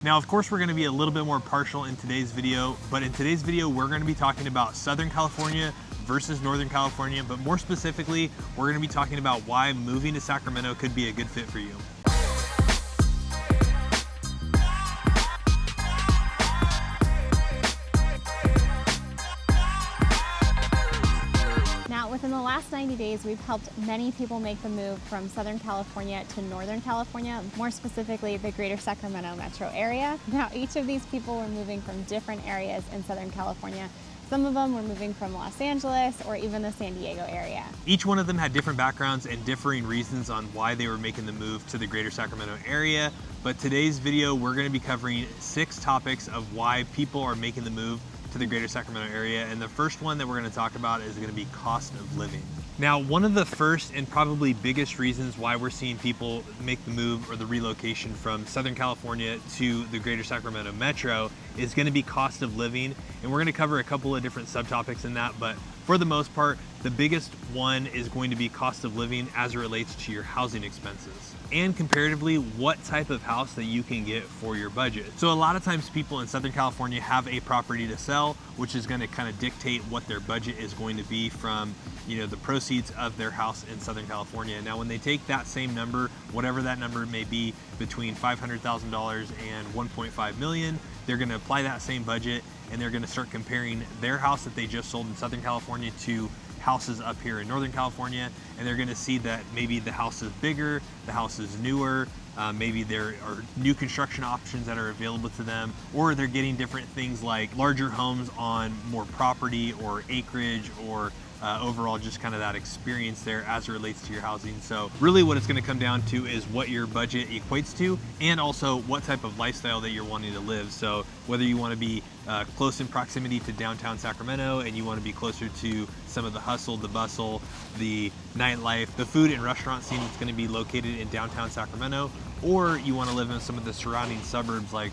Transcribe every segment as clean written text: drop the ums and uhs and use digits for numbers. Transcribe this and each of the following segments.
Now, of course, we're going to be a little bit more partial in today's video, but in today's video, we're going to be talking about Southern California versus Northern California, but more specifically, we're going to be talking about why moving to Sacramento could be a good fit for you. Within the last 90 days, we've helped many people make the move from Southern California to Northern California, more specifically the Greater Sacramento Metro area. Now, each of these people were moving from different areas in Southern California. Some of them were moving from Los Angeles or even the San Diego area. Each one of them had different backgrounds and differing reasons on why they were making the move to the Greater Sacramento area. But today's video, we're going to be covering 6 topics of why people are making the move to the Greater Sacramento area. And the first one that we're going to talk about is going to be cost of living. Now, one of the first and probably biggest reasons why we're seeing people make the move or the relocation from Southern California to the Greater Sacramento Metro is going to be cost of living. And we're going to cover a couple of different subtopics in that, but for the most part, the biggest one is going to be cost of living as it relates to your housing expenses and comparatively what type of house that you can get for your budget. So a lot of times people in Southern California have a property to sell, which is going to kind of dictate what their budget is going to be from, the proceeds of their house in Southern California. Now, when they take that same number, whatever that number may be, between $500,000 and 1.5 million, they're going to apply that same budget and they're going to start comparing their house that they just sold in Southern California to houses up here in Northern California, and they're going to see that maybe the house is bigger, the house is newer, maybe there are new construction options that are available to them, or they're getting different things like larger homes on more property or acreage, or overall just kind of that experience there as it relates to your housing. So really what it's going to come down to is what your budget equates to, and also what type of lifestyle that you're wanting to live. So whether you want to be close in proximity to downtown Sacramento and you want to be closer to some of the hustle, the bustle, the nightlife, the food and restaurant scene that's going to be located in downtown Sacramento, or you want to live in some of the surrounding suburbs like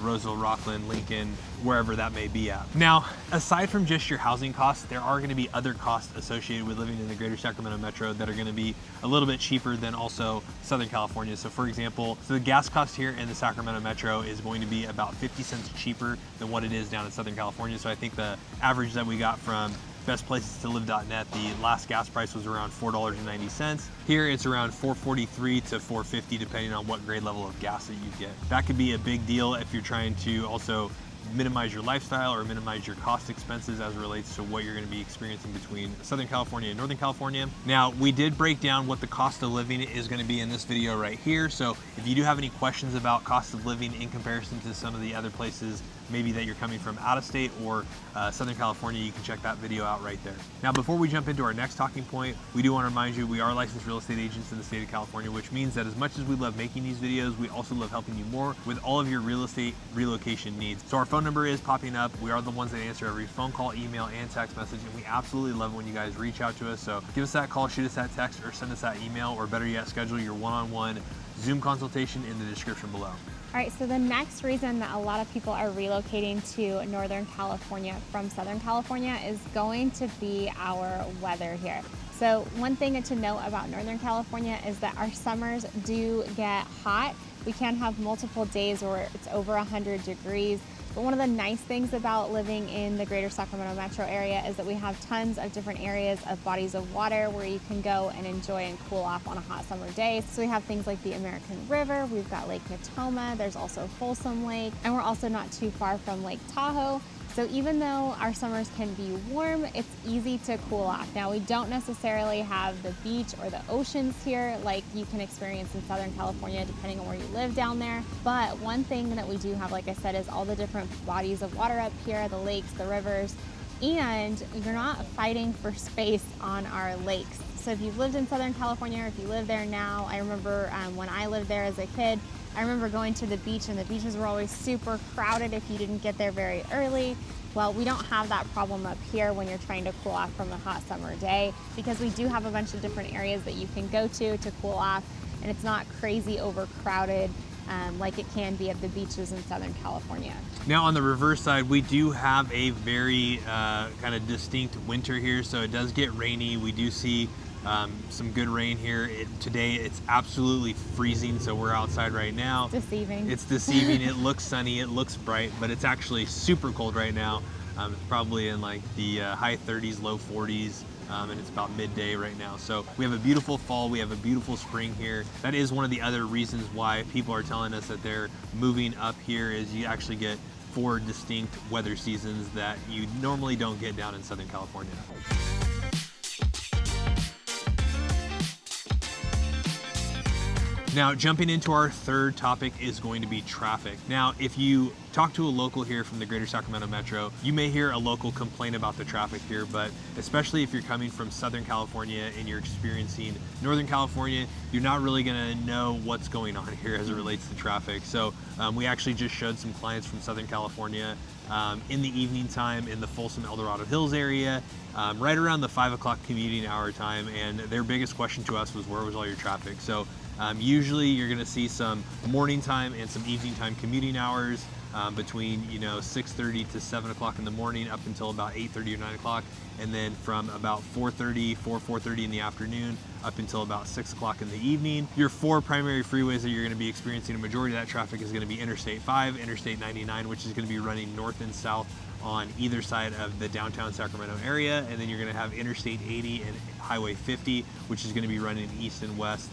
Roseville, Rockland, Lincoln, wherever that may be at. Now, aside from just your housing costs, there are going to be other costs associated with living in the Greater Sacramento Metro that are going to be a little bit cheaper than also Southern California. So for example, the gas cost here in the Sacramento Metro is going to be about 50 cents cheaper than what it is down in Southern California. So I think the average that we got from bestplacestolive.net, the last gas price was around $4.90. Here it's around $4.43 to $4.50 depending on what grade level of gas that you get. That could be a big deal if you're trying to also minimize your lifestyle or minimize your cost expenses as it relates to what you're going to be experiencing between Southern California and Northern California. Now, we did break down what the cost of living is going to be in this video right here. So if you do have any questions about cost of living in comparison to some of the other places maybe that you're coming from out of state or Southern California, you can check that video out right there. Now, before we jump into our next talking point, we do want to remind you we are licensed real estate agents in the state of California, which means that as much as we love making these videos, we also love helping you more with all of your real estate relocation needs. So our phone number is popping up. We are the ones that answer every phone call, email, and text message, and we absolutely love when you guys reach out to us. So give us that call, shoot us that text, or send us that email, or better yet, schedule your one-on-one Zoom consultation in the description below. All right, so the next reason that a lot of people are relocating to Northern California from Southern California is going to be our weather here. So one thing to note about Northern California is that our summers do get hot. We can have multiple days where it's over 100 degrees. But one of the nice things about living in the Greater Sacramento Metro area is that we have tons of different areas of bodies of water where you can go and enjoy and cool off on a hot summer day. So we have things like the American River, we've got Lake Natoma, there's also Folsom Lake, and we're also not too far from Lake Tahoe. So even though our summers can be warm, it's easy to cool off. Now, we don't necessarily have the beach or the oceans here like you can experience in Southern California, depending on where you live down there. But one thing that we do have, like I said, is all the different bodies of water up here, the lakes, the rivers, and you're not fighting for space on our lakes. So if you've lived in Southern California, or if you live there now, I remember when I lived there as a kid, I remember going to the beach and the beaches were always super crowded if you didn't get there very early. Well, we don't have that problem up here when you're trying to cool off from a hot summer day, because we do have a bunch of different areas that you can go to cool off, and it's not crazy overcrowded like it can be at the beaches in Southern California. Now on the reverse side, we do have a very kind of distinct winter here, so it does get rainy. We do see Some good rain here. Today it's absolutely freezing, so we're outside right now. Deceiving. It's deceiving. It looks sunny, it looks bright, but it's actually super cold right now. It's probably in like the high 30s, low 40s, and it's about midday right now. So we have a beautiful fall, we have a beautiful spring here. That is one of the other reasons why people are telling us that they're moving up here, is you actually get 4 distinct weather seasons that you normally don't get down in Southern California. Now, jumping into our third topic is going to be traffic. Now, if you talk to a local here from the Greater Sacramento Metro, you may hear a local complain about the traffic here, but especially if you're coming from Southern California and you're experiencing Northern California, you're not really gonna know what's going on here as it relates to traffic. So we actually just showed some clients from Southern California in the evening time in the Folsom El Dorado Hills area, right around the 5 o'clock commuting hour time, and their biggest question to us was, where was all your traffic? So usually you're gonna see some morning time and some evening time commuting hours between 6:30 to 7 o'clock in the morning up until about 8:30 or 9 o'clock, and then from about 4:30 in the afternoon up until about 6 o'clock in the evening. Your 4 primary freeways that you're gonna be experiencing a majority of that traffic is gonna be Interstate 5, Interstate 99, which is gonna be running north and south on either side of the downtown Sacramento area, and then you're gonna have Interstate 80 and Highway 50, which is gonna be running east and west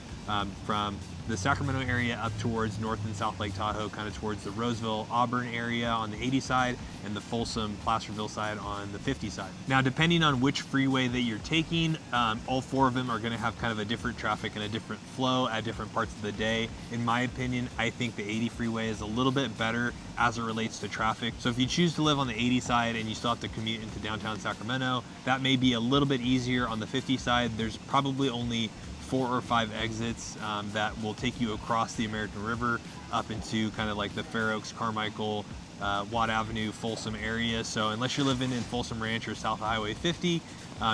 from the Sacramento area up towards North and South Lake Tahoe, kind of towards the Roseville, Auburn area on the 80 side, and the Folsom, Placerville side on the 50 side. Now, depending on which freeway that you're taking, all 4 of them are gonna have kind of a different traffic and a different flow at different parts of the day. In my opinion, I think the 80 freeway is a little bit better as it relates to traffic. So if you choose to live on the 80 side and you still have to commute into downtown Sacramento, that may be a little bit easier. On the 50 side, there's probably only 4 or 5 exits that will take you across the American River up into kind of like the Fair Oaks, Carmichael, Watt Avenue, Folsom area. So unless you're living in Folsom Ranch or south of Highway 50,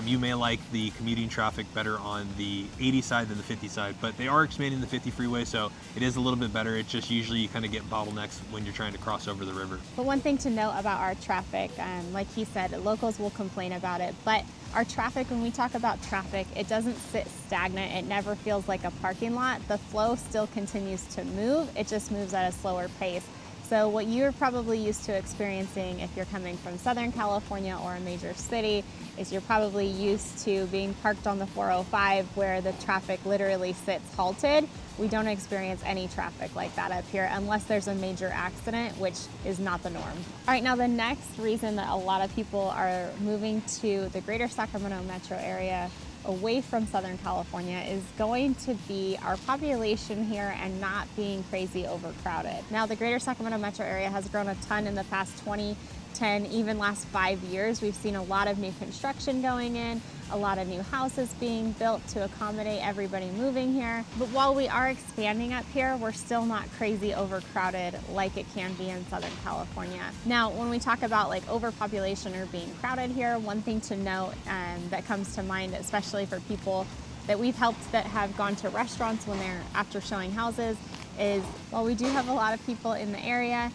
you may like the commuting traffic better on the 80 side than the 50 side, but they are expanding the 50 freeway, so it is a little bit better. It's just usually you kind of get bottlenecks when you're trying to cross over the river. But one thing to note about our traffic, like he said, locals will complain about it, but our traffic, when we talk about traffic, it doesn't sit stagnant. It never feels like a parking lot. The flow still continues to move. It just moves at a slower pace. So what you're probably used to experiencing if you're coming from Southern California or a major city is you're probably used to being parked on the 405 where the traffic literally sits halted. We don't experience any traffic like that up here unless there's a major accident, which is not the norm. All right, now the next reason that a lot of people are moving to the Greater Sacramento Metro area away from Southern California is going to be our population here and not being crazy overcrowded. Now, the Greater Sacramento Metro area has grown a ton in the past 20, 10, even last 5 years. We've seen a lot of new construction going in, a lot of new houses being built to accommodate everybody moving here. But while we are expanding up here, we're still not crazy overcrowded like it can be in Southern California. Now, when we talk about like overpopulation or being crowded here, one thing to note that comes to mind, especially for people that we've helped that have gone to restaurants when they're after showing houses, is while we do have a lot of people in the area,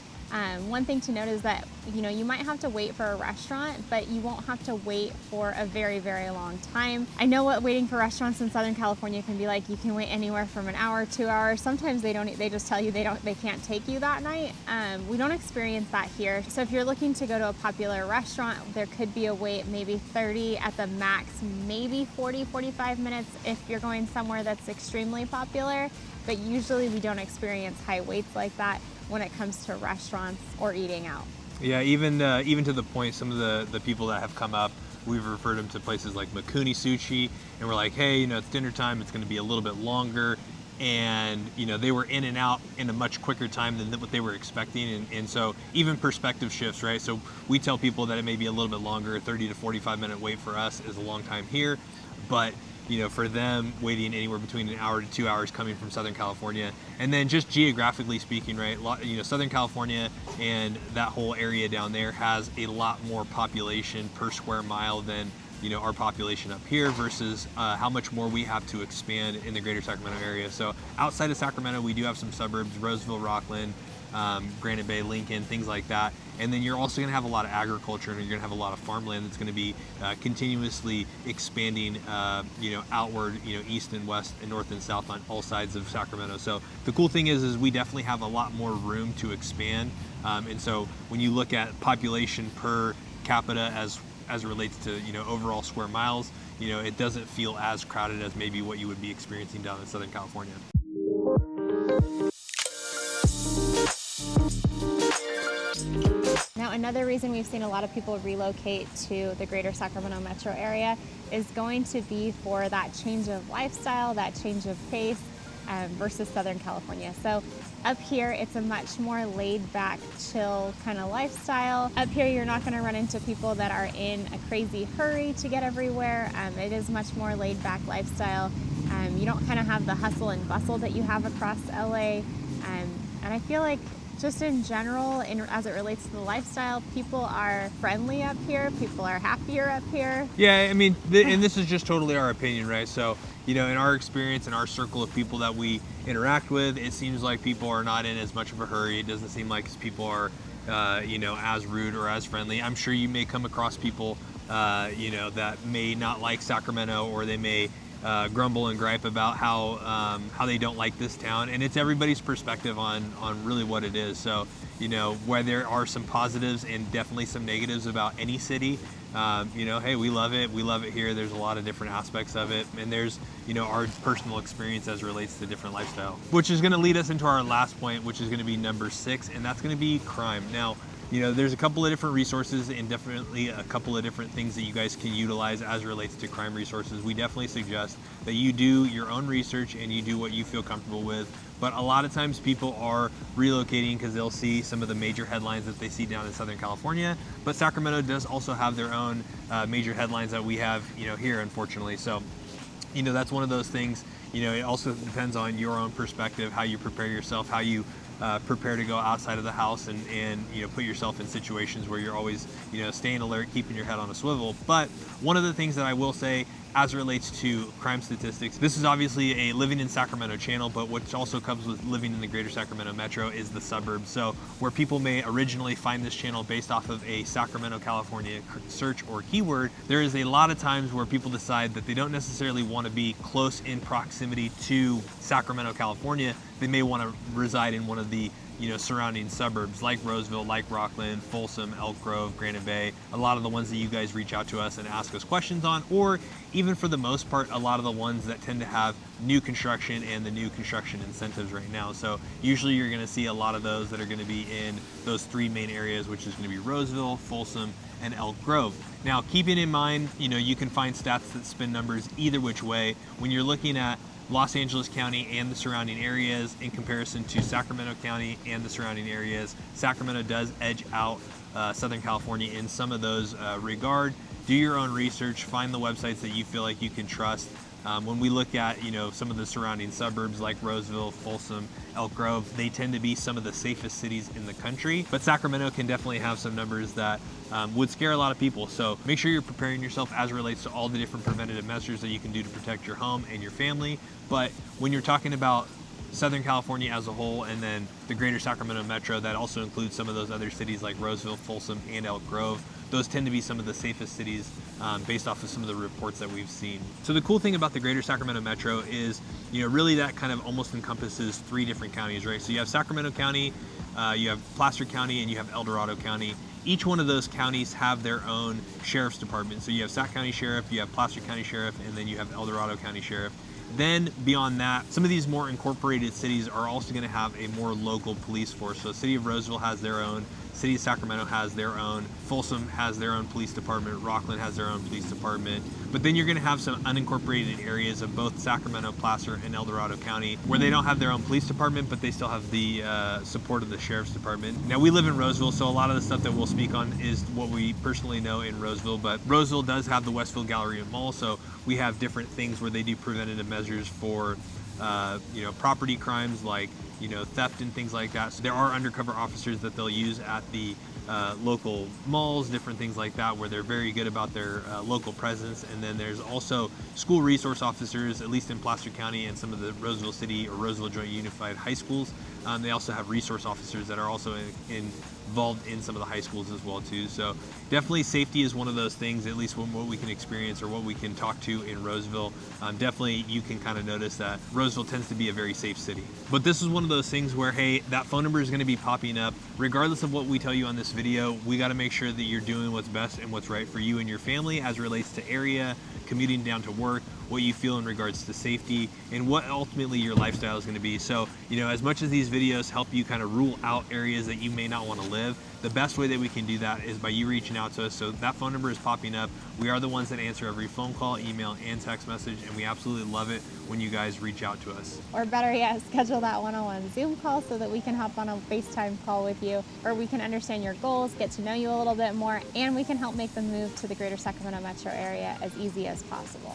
one thing to note is that you might have to wait for a restaurant, but you won't have to wait for a very, very long time. I know what waiting for restaurants in Southern California can be like. You can wait anywhere from an hour, 2 hours. Sometimes they don't. They just tell you they can't take you that night. We don't experience that here. So if you're looking to go to a popular restaurant, there could be a wait, maybe 30 at the max, maybe 40, 45 minutes if you're going somewhere that's extremely popular. But usually we don't experience high waits like that when it comes to restaurants or eating out. Yeah, even to the point, some of the people that have come up, we've referred them to places like Makuni Sushi, and we're like, hey, it's dinner time, it's going to be a little bit longer, and they were in and out in a much quicker time than what they were expecting, and so even perspective shifts, right? So we tell people that it may be a little bit longer. A 30 to 45 minute wait for us is a long time here, but for them, waiting anywhere between an hour to 2 hours coming from Southern California. And then just geographically speaking, right, Southern California and that whole area down there has a lot more population per square mile than our population up here versus how much more we have to expand in the Greater Sacramento area. So outside of Sacramento, we do have some suburbs, Roseville, Rockland, Granite Bay, Lincoln, things like that. And then you're also going to have a lot of agriculture, and you're going to have a lot of farmland that's going to be continuously expanding, outward, east and west and north and south on all sides of Sacramento. So the cool thing is we definitely have a lot more room to expand. And so when you look at population per capita as it relates to overall square miles, it doesn't feel as crowded as maybe what you would be experiencing down in Southern California. Now, another reason we've seen a lot of people relocate to the Greater Sacramento Metro area is going to be for that change of lifestyle, that change of pace versus Southern California. So up here, it's a much more laid back, chill kind of lifestyle. Up here, you're not gonna run into people that are in a crazy hurry to get everywhere. It is much more laid back lifestyle. You don't kind of have the hustle and bustle that you have across LA. And I feel like just in general, as it relates to the lifestyle, people are friendly up here. People are happier up here. Yeah, I mean, and this is just totally our opinion, right? So, in our experience, in our circle of people that we interact with, it seems like people are not in as much of a hurry. It doesn't seem like people are, as rude or as friendly. I'm sure you may come across people, that may not like Sacramento, or they may grumble and gripe about how they don't like this town, and it's everybody's perspective on really what it is. So where there are some positives and definitely some negatives about any city, hey, we love it here. There's a lot of different aspects of it, and there's our personal experience as it relates to different lifestyle, which is going to lead us into our last point, which is going to be number 6, and that's going to be crime. Now, there's a couple of different resources and definitely a couple of different things that you guys can utilize as it relates to crime resources. We definitely suggest that you do your own research and you do what you feel comfortable with. But a lot of times people are relocating because they'll see some of the major headlines that they see down in Southern California. But Sacramento does also have their own major headlines that we have, here, unfortunately. So, that's one of those things. It also depends on your own perspective, how you prepare yourself, how you prepare to go outside of the house and put yourself in situations where you're always staying alert, keeping your head on a swivel. But one of the things that I will say as it relates to crime statistics, this is obviously a living in Sacramento channel, but what also comes with living in the Greater Sacramento Metro is the suburbs. So where people may originally find this channel based off of a Sacramento, California search or keyword, there is a lot of times where people decide that they don't necessarily want to be close in proximity to Sacramento, California. They may want to reside in one of the surrounding suburbs like Roseville, like Rockland, Folsom, Elk Grove, Granite Bay, a lot of the ones that you guys reach out to us and ask us questions on, or even for the most part, a lot of the ones that tend to have new construction and the new construction incentives right now. So usually you're going to see a lot of those that are going to be in those 3 main areas, which is going to be Roseville, Folsom, and Elk Grove. Now, keeping in mind, you can find stats that spin numbers either which way. When you're looking at Los Angeles County and the surrounding areas in comparison to Sacramento County and the surrounding areas, Sacramento does edge out Southern California in some of those regard. Do your own research, find the websites that you feel like you can trust. When we look at some of the surrounding suburbs like Roseville, Folsom, Elk Grove, they tend to be some of the safest cities in the country, but Sacramento can definitely have some numbers that would scare a lot of people. So make sure you're preparing yourself as it relates to all the different preventative measures that you can do to protect your home and your family. But when you're talking about Southern California as a whole, and then the Greater Sacramento Metro, that also includes some of those other cities like Roseville, Folsom, and Elk Grove. Those tend to be some of the safest cities based off of some of the reports that we've seen. So the cool thing about the Greater Sacramento Metro is, really that kind of almost encompasses 3 different counties, right? So you have Sacramento County, you have Placer County, and you have El Dorado County. Each one of those counties have their own sheriff's department. So you have Sac County Sheriff, you have Placer County Sheriff, and then you have El Dorado County Sheriff. Then beyond that, some of these more incorporated cities are also going to have a more local police force. So City of Roseville has their own, City of Sacramento has their own, Folsom has their own police department, Rockland has their own police department. But then you're going to have some unincorporated areas of both Sacramento, Placer, and El Dorado County where they don't have their own police department, but they still have the support of the sheriff's department. Now, we live in Roseville, so a lot of the stuff that we'll speak on is what we personally know in Roseville, but Roseville does have the Westfield Galleria Mall, so we have different things where they do preventative measures for property crimes like theft and things like that. So there are undercover officers that they'll use at the local malls, different things like that, where they're very good about their local presence. And then there's also school resource officers, at least in Placer County and some of the Roseville City or Roseville Joint Unified high schools. They also have resource officers that are also involved in some of the high schools as well too. So definitely safety is one of those things, at least what we can experience or what we can talk to in Roseville. Definitely you can kind of notice that Roseville tends to be a very safe city. But this is one of those things where, hey, that phone number is going to be popping up. Regardless of what we tell you on this video, we got to make sure that you're doing what's best and what's right for you and your family as it relates to area, commuting down to work, what you feel in regards to safety, and what ultimately your lifestyle is going to be. So, you know, as much as these videos help you kind of rule out areas that you may not want to live, the best way that we can do that is by you reaching out to us. So that phone number is popping up. We are the ones that answer every phone call, email, and text message, and we absolutely love it when you guys reach out to us. Or better yet, schedule that one-on-one Zoom call so that we can hop on a FaceTime call with you, or we can understand your goals, get to know you a little bit more, and we can help make the move to the Greater Sacramento Metro area as easy as possible.